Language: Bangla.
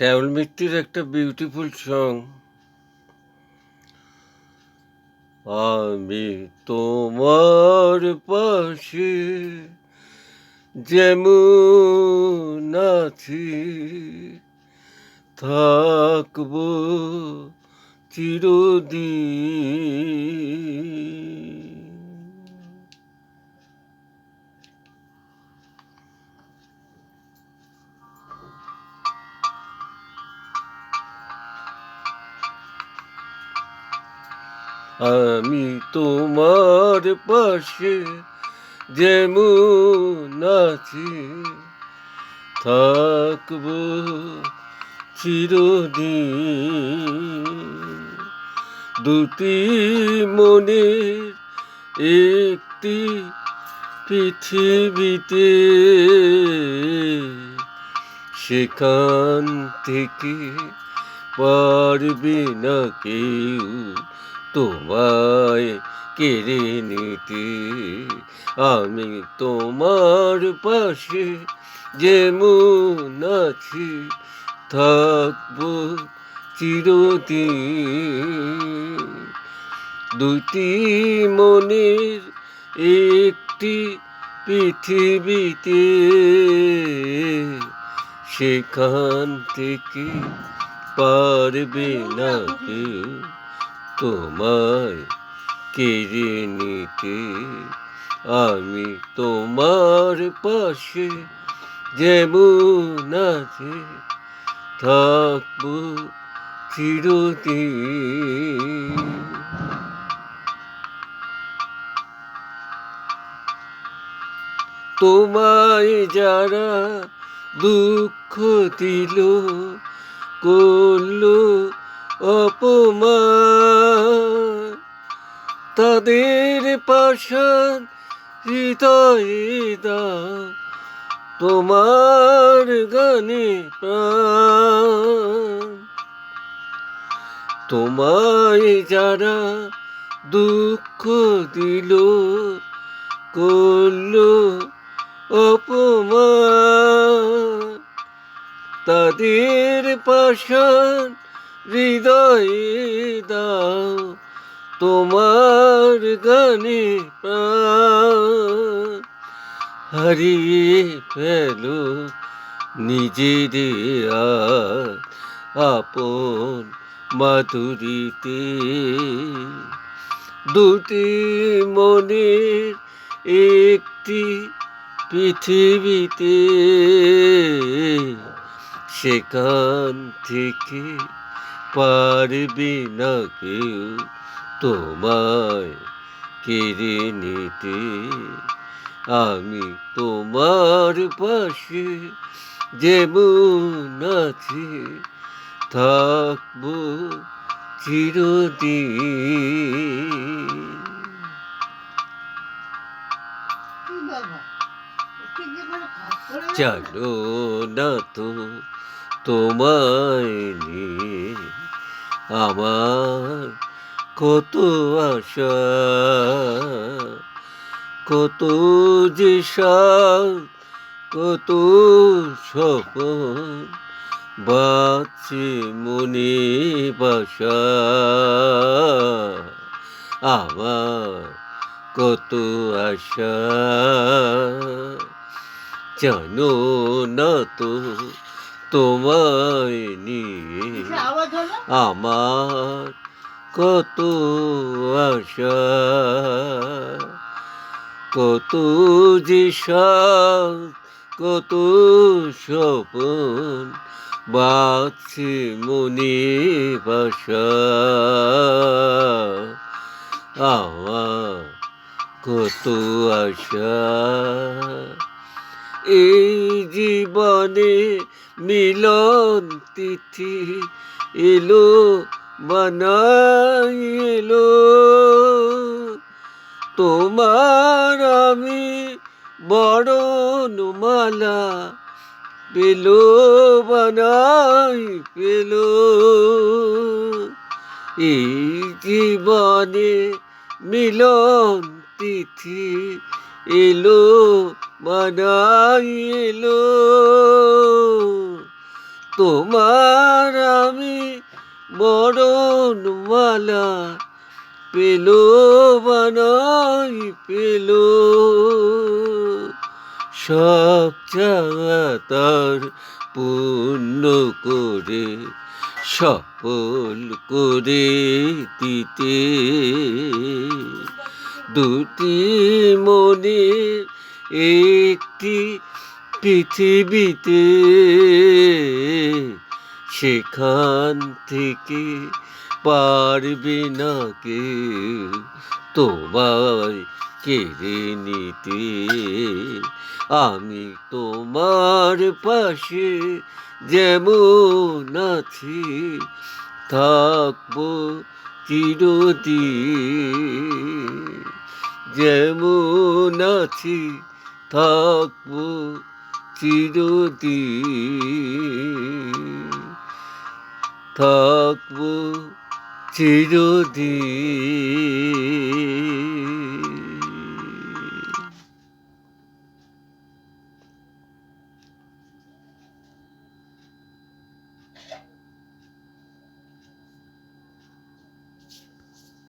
শ্যাওল মিত্তির একটা বিউটিফুল সং, আমি তোমার পাশে যেমন আছি থাকবো চিরদিন। আমি তোমার পাশে যেমন আছি থাকবো চিরদিন। দুটি মনের একটি পৃথিবীতে, সেখান থেকে পারবে না কেউ তোমায় কেড়ে নিতে। আমি তোমার পাশে যেমন আছি থাকবো চিরদিন। দুটি মনের একটি পৃথিবীতে, সেখান থেকে পারবে না কেউ তোমায় কেড়ে নিতে। আমি তোমার পাশে যেমন আছি থাকবো চিরদিন। তোমায় যারা দুঃখ দিল, করল অপমান, তাদের পাশান হৃদয়ে দাও তোমার গানে প্রাণ। তোমায় যারা দুঃখ দিল, করল অপমান, তাদের পাশান হৃদয়ে দাও তোমার গানে প্রাণ। হারিয়ে ফেলো নিজের আপন মাধুরীতে। দুটি মনের একটি পৃথিবীতে, সেখান থেকে পারবে না কেউ তোমায় কেড়ে নিতে। আমি তোমার পাশে যেমন আছি থাকবো চিরদিন। জানো না তো তোমায় নিয়ে আমার কত আশা, কত যে সাল, কত স্বপন বাঁচছে মনে বাসা। আমার কত আশা, জানো না তো তোমায় নিয়ে আমার কত আশা, কত যে সাল, কত স্বপন বাঁচছে মনে বাসা। আমার কত আশা, এই জীবনে মিলন তিথি এলো বানাই এলো, তোমার আমি বরণমালা পেলো বানাই পেলো। এই জীবনে মিলন তিথি এলো বানাই এলো, তোমার আমি মরণমালা পেল বানাই পেল সব চাওয়া তার পূর্ণ করে সফল করে দিতে দুটি মনে একটি পৃথিবীতে সেখান থেকে পারবে না কেউ তোমায় কেড়ে নিতে আমি তোমার পাশে যেমন আছি থাকবো চিরদিন যেমন আছি থাকবো চিরদিন থাকবো চিরদিন